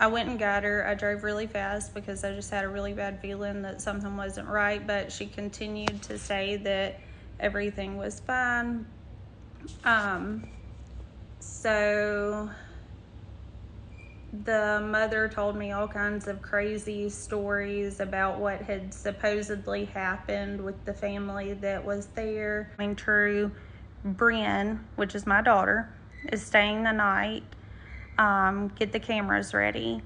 I went and got her. I drove really fast because I just had a really bad feeling that something wasn't right, but she continued to say that everything was fine. So the mother told me all kinds of crazy stories about what had supposedly happened with the family that was there. I mean, true. Bryn, which is my daughter, is staying the night. Get the cameras ready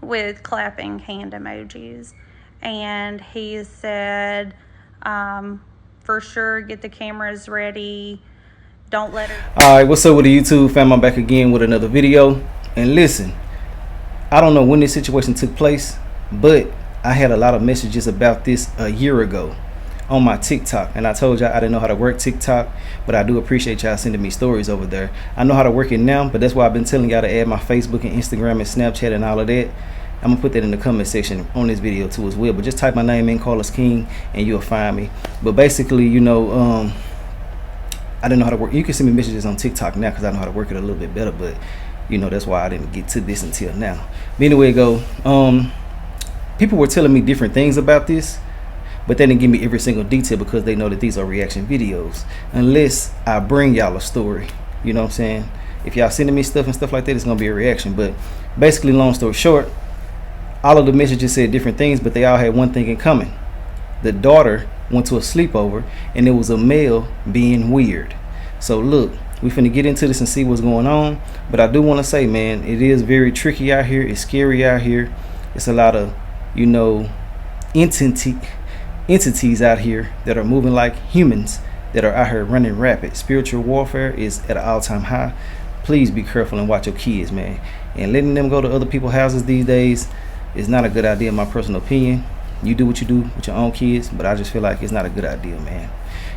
with clapping hand emojis. And he said, for sure, get the cameras ready. Don't let her. All right, what's up with the YouTube fam? I'm back again with another video. And listen, I don't know when this situation took place, but I had a lot of messages about this a year ago on my TikTok, and I told y'all I didn't know how to work TikTok, but I do appreciate y'all sending me stories over there. I know how to work it now, but that's why I've been telling y'all to add my Facebook and Instagram and Snapchat and all of that. I'm gonna put that in the comment section on this video too as well, but just type my name in, Carlos King, and you'll find me. But basically, you know, I didn't know how to work. You can send me messages on TikTok now because I know how to work it a little bit better, but you know, that's why I didn't get to this until now. But anyway, people were telling me different things about this, but they didn't give me every single detail because they know that these are reaction videos. Unless I bring y'all a story, you know what I'm saying? If y'all sending me stuff and stuff like that, it's gonna be a reaction. But basically, long story short, all of the messages said different things, but they all had one thing in common. The daughter went to a sleepover and it was a male being weird. So look, we finna get into this and see what's going on. But I do want to say, man, it is very tricky out here. It's scary out here. It's a lot of, you know, entities out here that are moving like humans, that are out here running rapid. Spiritual warfare is at an all-time high. Please be careful and watch your kids, man. And letting them go to other people's houses these days is not a good idea, in my personal opinion. You do what you do with your own kids, but I just feel like it's not a good idea, man.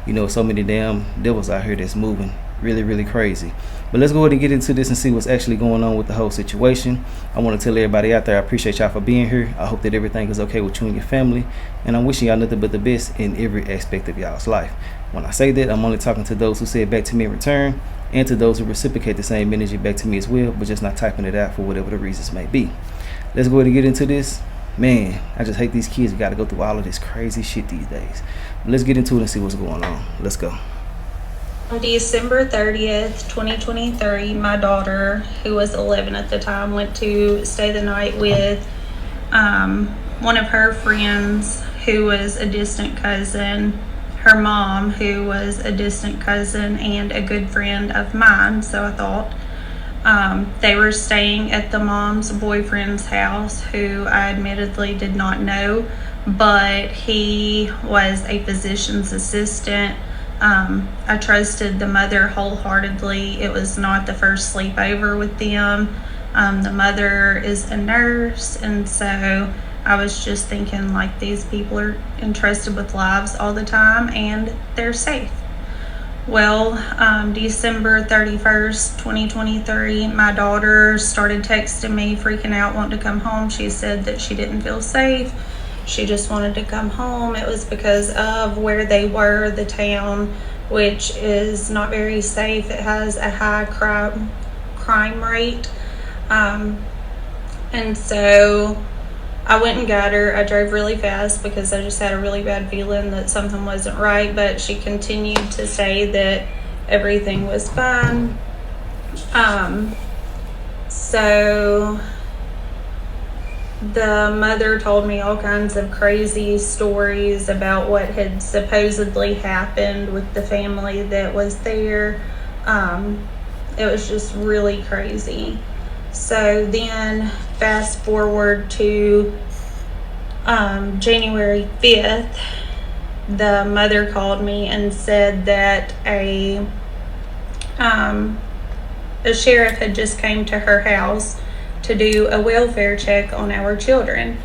You know, so many damn devils out here that's moving really, really crazy. But let's go ahead and get into this and see what's actually going on with the whole situation. I want to tell everybody out there, I appreciate y'all for being here. I hope that everything is okay with you and your family, and I'm wishing y'all nothing but the best in every aspect of y'all's life. When I say that, I'm only talking to those who say it back to me in return, and to those who reciprocate the same energy back to me as well, but just not typing it out for whatever the reasons may be. Let's go ahead and get into this. Man, I just hate these kids who got to go through all of this crazy shit these days. But let's get into it and see what's going on. Let's go. On December 30th, 2023, my daughter, who was 11 at the time, went to stay the night with one of her friends who was a distant cousin, her mom, who was a distant cousin, and a good friend of mine, so I thought. They were staying at the mom's boyfriend's house, who I admittedly did not know, but he was a physician's assistant. I trusted the mother wholeheartedly. It was not the first sleepover with them. The mother is a nurse, and so I was just thinking, like, these people are entrusted with lives all the time and they're safe. Well, December 31st, 2023, my daughter started texting me, freaking out, wanting to come home. She said that she didn't feel safe. She just wanted to come home. It was because of where they were, the town, which is not very safe. It has a high crime rate. And so I went and got her. I drove really fast because I just had a really bad feeling that something wasn't right, but she continued to say that everything was fine. So the mother told me all kinds of crazy stories about what had supposedly happened with the family that was there. It was just really crazy. So then fast forward to January 5th, the mother called me and said that a sheriff had just came to her house to do a welfare check on our children,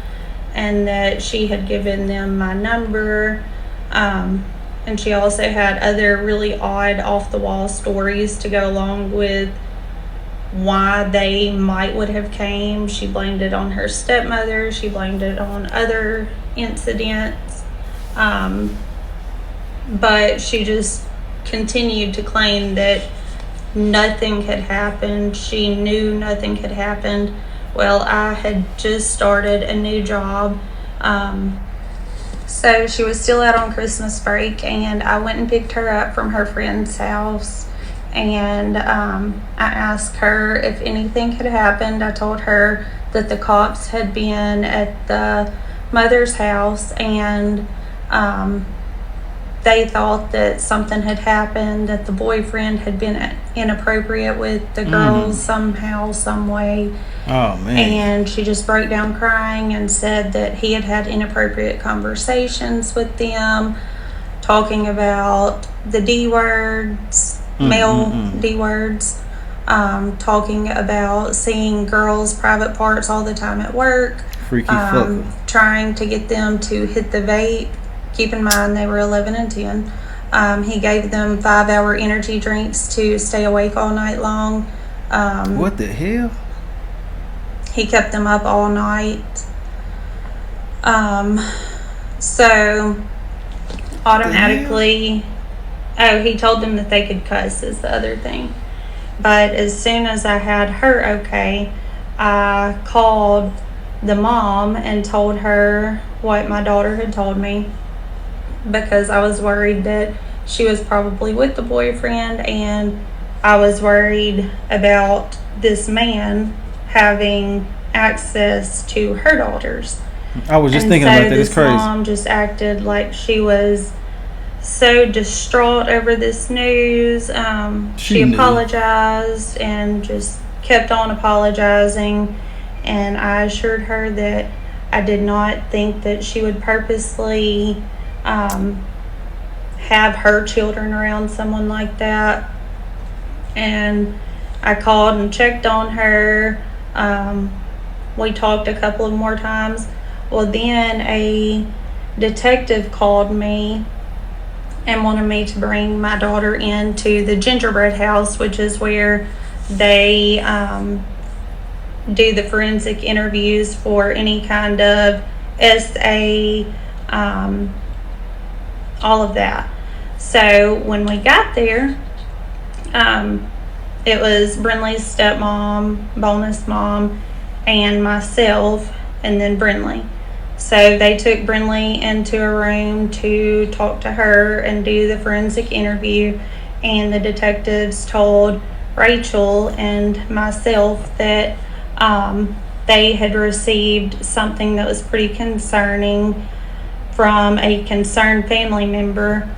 and that she had given them my number, and she also had other really odd off-the-wall stories to go along with why they might would have came. She blamed it on her stepmother. She blamed it on other incidents, but she just continued to claim that nothing had happened. She knew nothing had happened. Well, I had just started a new job. So she was still out on Christmas break, and I went and picked her up from her friend's house. And I asked her if anything had happened. I told her that the cops had been at the mother's house, and they thought that something had happened, that the boyfriend had been inappropriate with the girls somehow, some way. Oh, man. And she just broke down crying and said that he had had inappropriate conversations with them, talking about the D words, male D words, talking about seeing girls' private parts all the time at work, Freaky fucker. trying to get them to hit the vape. Keep in mind they were 11 and 10. He gave them 5-hour energy drinks to stay awake all night long. What the hell? He kept them up all night. So automatically, he told them that they could cuss is the other thing. But as soon as I had her okay, I called the mom and told her what my daughter had told me, because I was worried that she was probably with the boyfriend, and I was worried about this man having access to her daughters. I was just thinking about that. It's crazy. This mom just acted like she was so distraught over this news. She apologized and just kept on apologizing, and I assured her that I did not think that she would purposely have her children around someone like that. And I called and checked on her. We talked a couple of more times. Well, then a detective called me and wanted me to bring my daughter into the gingerbread house, which is where they do the forensic interviews for any kind of SA, all of that. So when we got there, it was Brinley's stepmom, bonus mom, and myself, and then Brinley. So they took Brinley into a room to talk to her and do the forensic interview, and the detectives told Rachel and myself that they had received something that was pretty concerning from a concerned family member,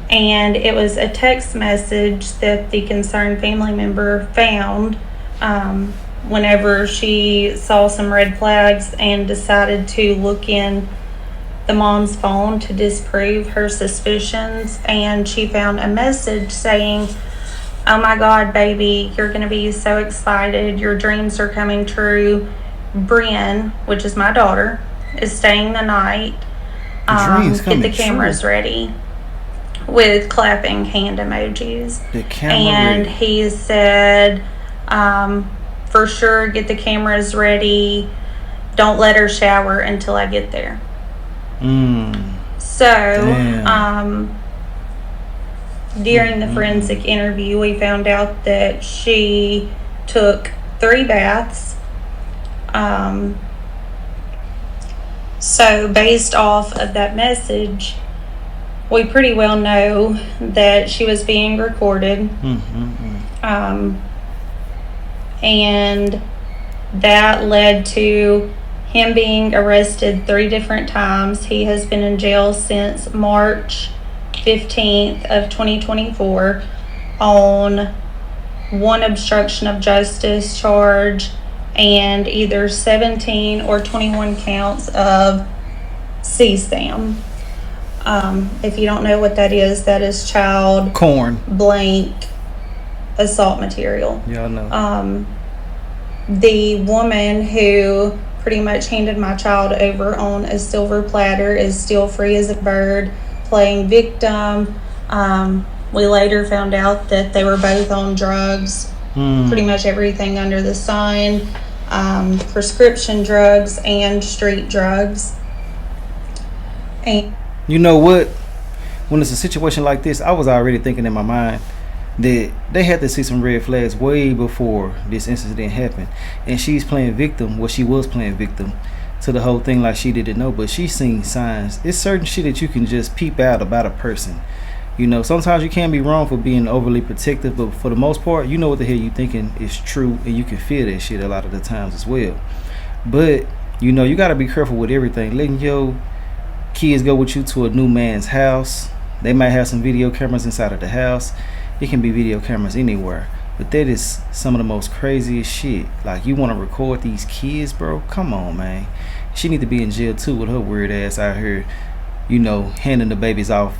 and it was a text message that the concerned family member found whenever she saw some red flags and decided to look in the mom's phone to disprove her suspicions. And she found a message saying, "Oh my God, baby, you're going to be so excited. Your dreams are coming true. Bryn," which is my daughter, "is staying the night. Get the cameras ready," with clapping hand emojis. And he said, "For sure, get the cameras ready. Don't let her shower until I get there." So, during the forensic interview, we found out that she took 3 baths. So based off of that message, we pretty well know that she was being recorded. And that led to him being arrested 3 different times. He has been in jail since March 15th of 2024 on 1 obstruction of justice charge and either 17 or 21 counts of CSAM. If you don't know what that is child blank assault material. Y'all know. The woman who pretty much handed my child over on a silver platter is still free as a bird, playing victim. We later found out that they were both on drugs, pretty much everything under the sun, prescription drugs and street drugs. And you know what? When it's a situation like this, I was already thinking in my mind, that they had to see some red flags way before this incident happened. And she's playing victim, well, she was playing victim to the whole thing like she didn't know, but she's seen signs. It's certain shit that you can just peep out about a person. You know, sometimes you can be wrong for being overly protective, but for the most part, you know what the hell you thinking is true, and you can feel that shit a lot of the times as well. But, you know, you got to be careful with everything. Letting your kids go with you to a new man's house. They might have some video cameras inside of the house. It can be video cameras anywhere. But that is some of the most craziest shit. Like, you want to record these kids, bro? Come on, man. She need to be in jail too with her weird ass out here, you know, handing the babies off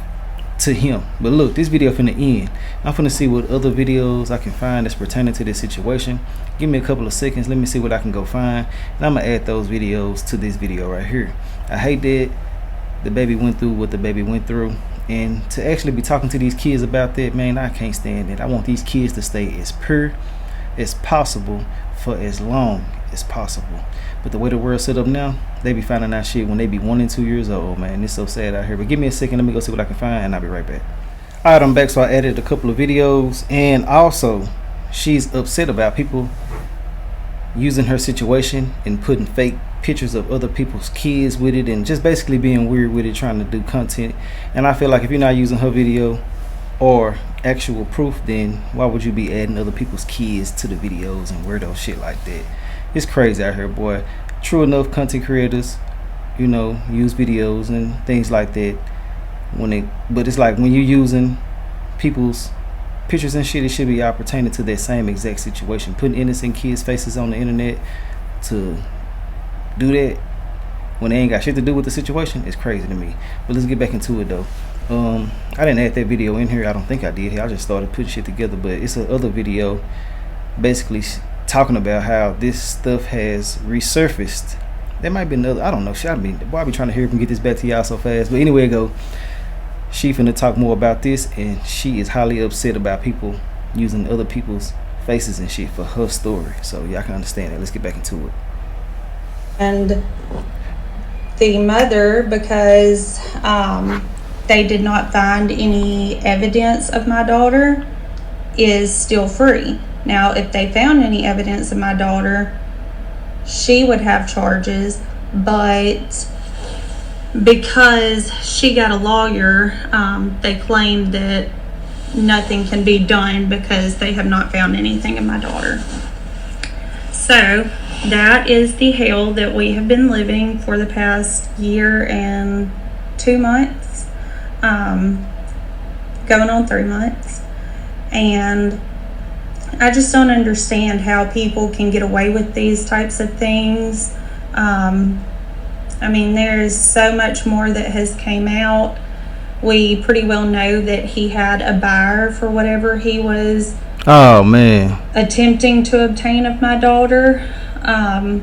to him. But look, this video finna end. I'm finna see what other videos I can find that's pertaining to this situation. Give me a couple of seconds. Let me see what I can go find, and I'm gonna add those videos to this video right here. I hate that the baby went through what the baby went through, and to actually be talking to these kids about that, man, I can't stand it. I want these kids to stay as pure as possible for as long as possible. But the way the world's set up now, they be finding out shit when they be 1 and 2 years old, man. It's so sad out here. But give me a second, let me go see what I can find, and I'll be right back. Alright, I'm back. So I added a couple of videos, and also she's upset about people using her situation and putting fake pictures of other people's kids with it, and just basically being weird with it, trying to do content. And I feel like if you're not using her video or actual proof, then why would you be adding other people's kids to the videos and weirdo shit like that? It's crazy out here, boy. True enough, content creators, you know, use videos and things like that but it's like when you're using people's pictures and shit, it should be all pertaining to that same exact situation. Putting innocent kids' faces on the internet to do that when they ain't got shit to do with the situation is crazy to me. But let's get back into it though. I didn't add that video in here. I don't think I did. I just started putting shit together, but it's another video basically talking about how this stuff has resurfaced. There might be another, I don't know. Why I be trying to hurry up and get this back to y'all so fast? But anyway, she finna talk more about this, and she is highly upset about people using other people's faces and shit for her story. So y'all can understand it. Let's get back into it. And the mother, because they did not find any evidence of my daughter, is still free. Now, if they found any evidence of my daughter, she would have charges, but because she got a lawyer, they claim that nothing can be done because they have not found anything of my daughter. So that is the hell that we have been living for the past year and 2 months, going on 3 months. And I just don't understand how people can get away with these types of things. I mean, there's so much more that has came out. We pretty well know that he had a buyer for whatever he was attempting to obtain of my daughter. I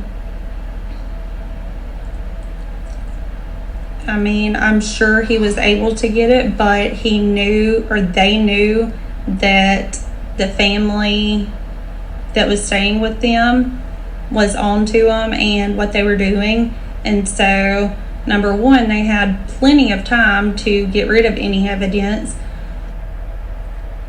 mean, I'm sure he was able to get it, but he knew, or they knew, that the family that was staying with them was on to them and what they were doing. And so, number one, they had plenty of time to get rid of any evidence.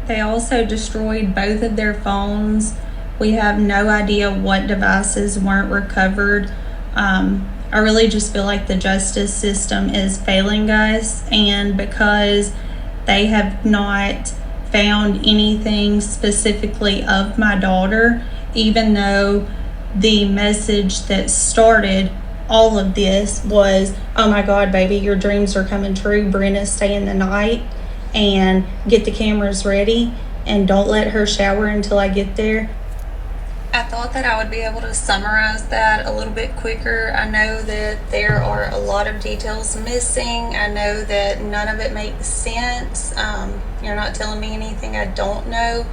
They also destroyed both of their phones. We have no idea what devices weren't recovered. I really just feel like the justice system is failing us, and because they have not found anything specifically of my daughter, even though the message that started all of this was, oh my God, baby, your dreams are coming true. Brenna, stay in the night and get the cameras ready and don't let her shower until I get there. I thought that I would be able to summarize that a little bit quicker. I know that there are a lot of details missing. I know that none of it makes sense. You're not telling me anything I don't know,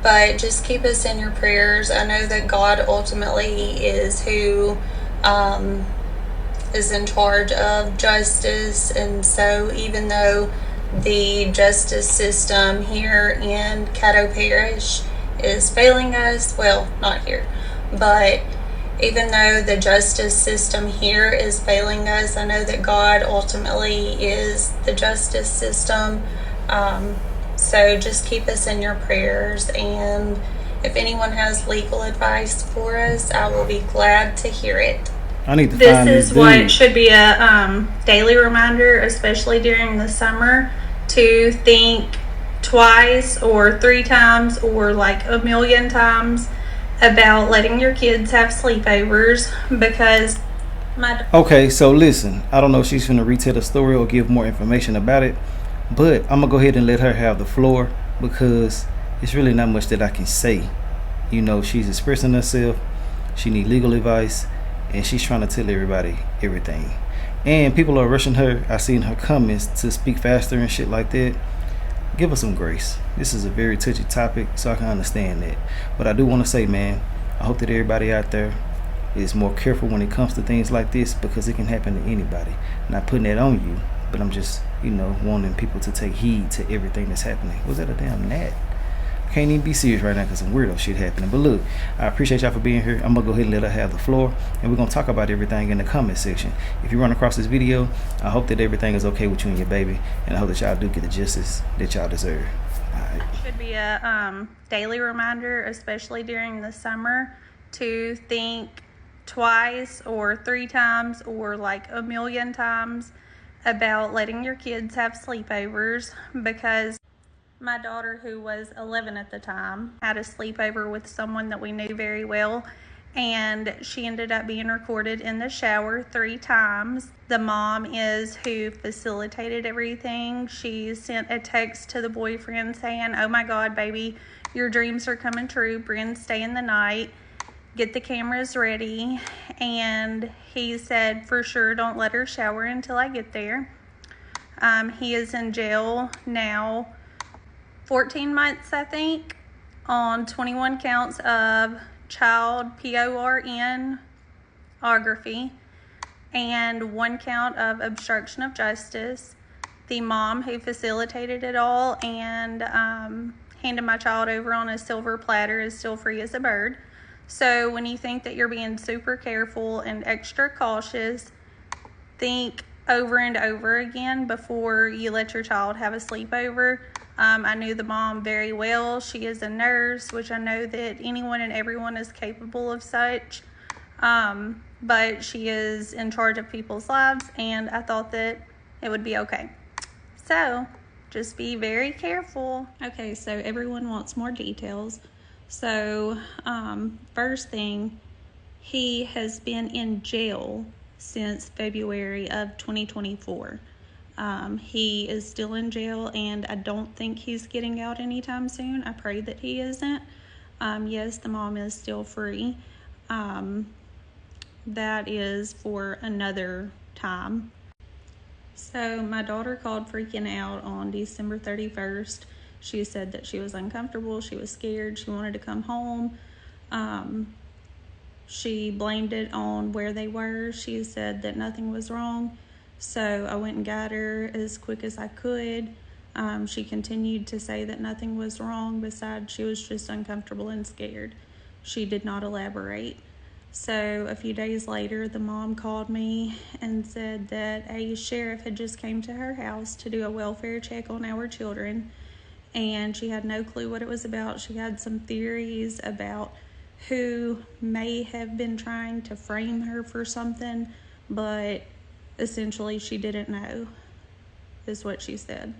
but just keep us in your prayers. I know that God ultimately is who is in charge of justice, and so even though the justice system here in Caddo Parish is failing us, well, not here, but even though the justice system here is failing us, I know that God ultimately is the justice system. So just keep us in your prayers, and if anyone has legal advice for us, I will be glad to hear it. I need to This find this is what dude. should be a daily reminder, especially during the summer, to think twice or 3 times or like a million times about letting your kids have sleepovers, because Okay, so listen, I don't know if she's gonna retell the story or give more information about it, but I'm gonna go ahead and let her have the floor because it's really not much that I can say. You know, she's expressing herself, she need legal advice, and she's trying to tell everybody everything. And people are rushing her. I seen her comments to speak faster and shit like that. Give her some grace. This is a very touchy topic, so I can understand that. But I do want to say, man, I hope that everybody out there is more careful when it comes to things like this because it can happen to anybody. Not putting that on you, but I'm just, wanting people to take heed to everything that's happening. Was that a damn gnat? I can't even be serious right now because some weirdo shit happening. But look, I appreciate y'all for being here. I'm going to go ahead and let her have the floor, and we're going to talk about everything in the comment section. If you run across this video, I hope that everything is okay with you and your baby, and I hope that y'all do get the justice that y'all deserve. All right. should be a daily reminder, especially during the summer, to think twice or 3 times or like a million times about letting your kids have sleepovers, because my daughter, who was 11 at the time, had a sleepover with someone that we knew very well, and she ended up being recorded in the shower 3 times. The mom is who facilitated everything. She sent a text to the boyfriend saying, "Oh my God, baby, your dreams are coming true. Bryn, stay in the night. Get the cameras ready." And he said, "For sure, don't let her shower until I get there." He is in jail now 14 months, I think, on 21 counts of child pornography and 1 count of obstruction of justice. The mom who facilitated it all and handed my child over on a silver platter is still free as a bird. So when you think that you're being super careful and extra cautious, think over and over again before you let your child have a sleepover. I knew the mom very well. She is a nurse, which I know that anyone and everyone is capable of such. But she is in charge of people's lives, and I thought that it would be okay. So just be very careful. Okay, so everyone wants more details. So first thing, he has been in jail since February of 2024. He is still in jail, and I don't think he's getting out anytime soon. I pray that he isn't. Yes, the mom is still free. That is for another time. So my daughter called freaking out on December 31st. She said that she was uncomfortable, she was scared, she wanted to come home. She blamed it on where they were. She said that nothing was wrong. So I went and got her as quick as I could. She continued to say that nothing was wrong besides she was just uncomfortable and scared. She did not elaborate. So a few days later, the mom called me and said that a sheriff had just came to her house to do a welfare check on our children, and she had no clue what it was about. She had some theories about who may have been trying to frame her for something, but essentially she didn't know, is what she said.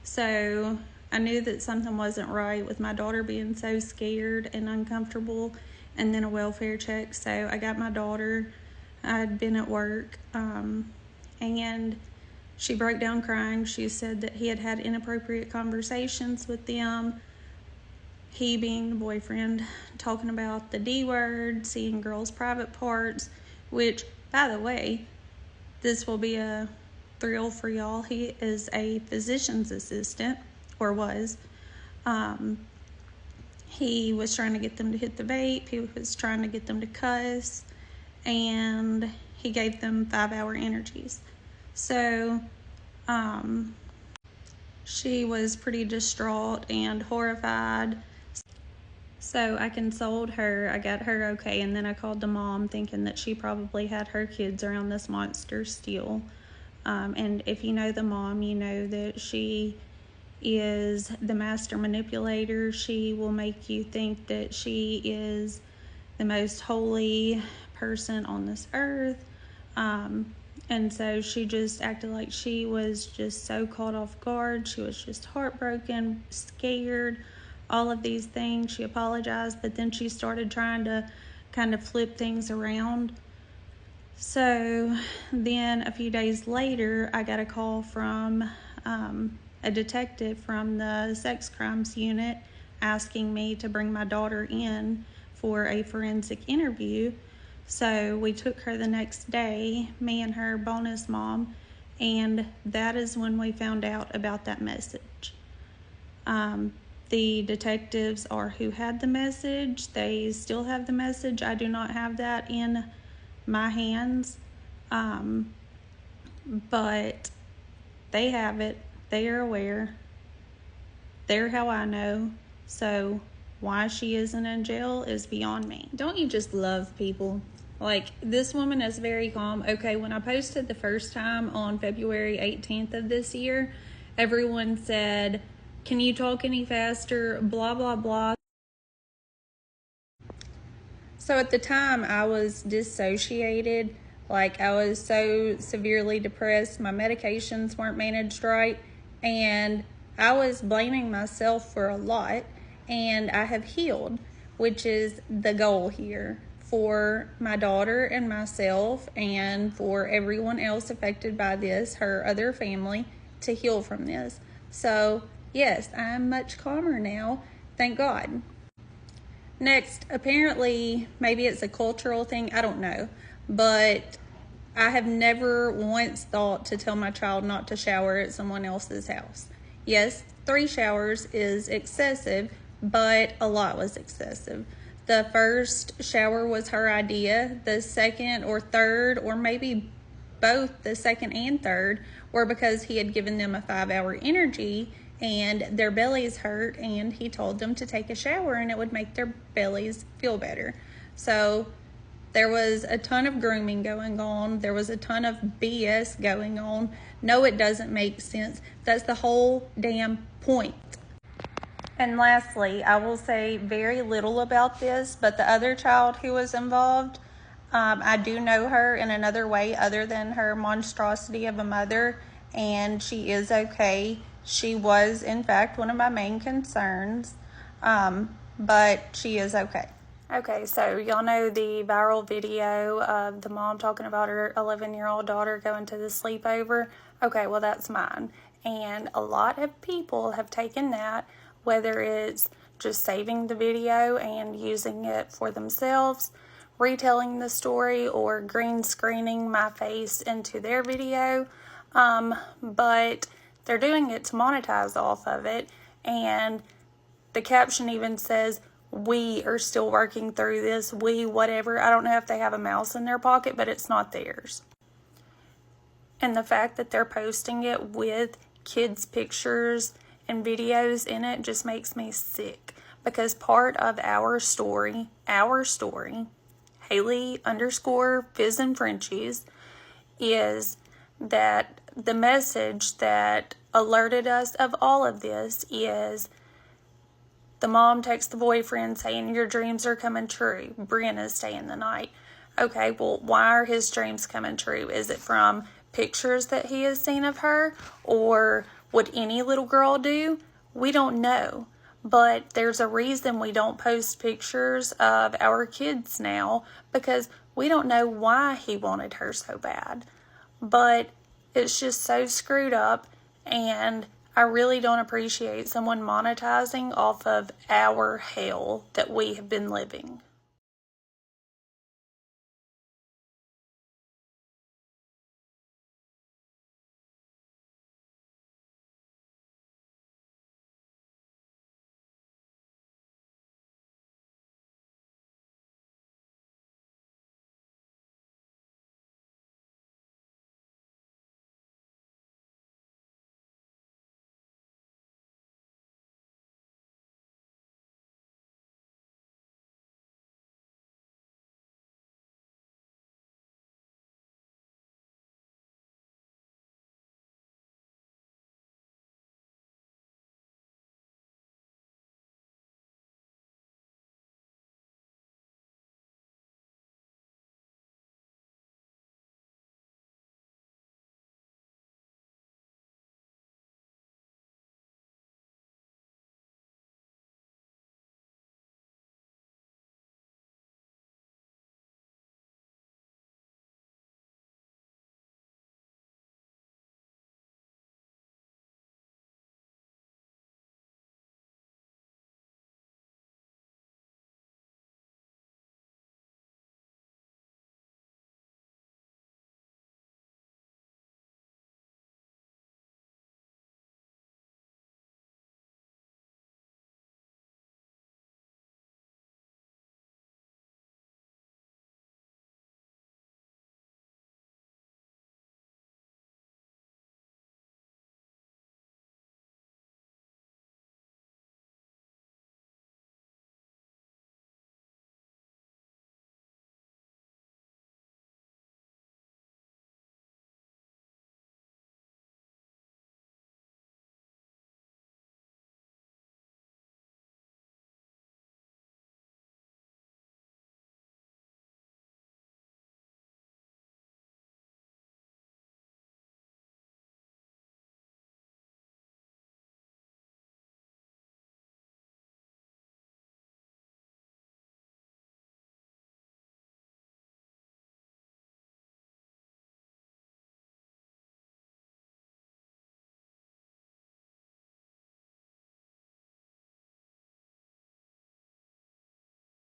So I knew that something wasn't right with my daughter being so scared and uncomfortable, and then a welfare check. So I got my daughter. I had been at work, and she broke down crying. She said that he had had inappropriate conversations with them, he being the boyfriend, talking about the D word, seeing girls' private parts, which, by the way, this will be a thrill for y'all. He is a physician's assistant, or was. He was trying to get them to hit the vape. He was trying to get them to cuss, and he gave them 5-hour energies. So she was pretty distraught and horrified. So I consoled her. I got her okay, and then I called the mom thinking that she probably had her kids around this monster still. And if you know the mom, you know that she is the master manipulator. She will make you think that she is the most holy person on this earth. And so she just acted like she was just so caught off guard. She was just heartbroken, scared, all of these things. She apologized, but then she started trying to kind of flip things around. So then a few days later, I got a call from a detective from the sex crimes unit asking me to bring my daughter in for a forensic interview. So we took her the next day, me and her bonus mom, and that is when we found out about that message. The detectives are who had the message. They still have the message. I do not have that in my hands, but they have it. They are aware. They're how I know. So why she isn't in jail is beyond me. Don't you just love people? Like, this woman is very calm. Okay, when I posted the first time on February 18th of this year, everyone said, "Can you talk any faster? Blah, blah, blah." So at the time, I was dissociated. Like, I was so severely depressed. My medications weren't managed right. And I was blaming myself for a lot. And I have healed, which is the goal here for my daughter and myself, and for everyone else affected by this, her other family, to heal from this. So, yes, I'm much calmer now. Thank God. Next, apparently, maybe it's a cultural thing, I don't know, but I have never once thought to tell my child not to shower at someone else's house. Yes, 3 showers is excessive, but a lot was excessive. The first shower was her idea. The second or third, or maybe both the second and third, were because he had given them a 5-hour energy and their bellies hurt, and he told them to take a shower and it would make their bellies feel better. So there was a ton of grooming going on. There was a ton of BS going on. No, it doesn't make sense. That's the whole damn point. And lastly, I will say very little about this, but the other child who was involved, I do know her in another way other than her monstrosity of a mother, and she is okay. She was, in fact, one of my main concerns, but she is okay. Okay, so y'all know the viral video of the mom talking about her 11-year-old daughter going to the sleepover? Okay, well, that's mine. And a lot of people have taken that, whether it's just saving the video and using it for themselves, retelling the story, or green screening my face into their video. But they're doing it to monetize off of it. And the caption even says, "We are still working through this, we whatever." I don't know if they have a mouse in their pocket, but it's not theirs. And the fact that they're posting it with kids' pictures and videos in it just makes me sick. Because part of our story, Haley_Fizz and Frenchies, is that the message that alerted us of all of this is the mom texts the boyfriend saying, "Your dreams are coming true. Brianna's staying the night." Okay, well, why are his dreams coming true? Is it from pictures that he has seen of her? Or would any little girl do? We don't know. But there's a reason we don't post pictures of our kids now, because we don't know why he wanted her so bad. But it's just so screwed up, and I really don't appreciate someone monetizing off of our hell that we have been living.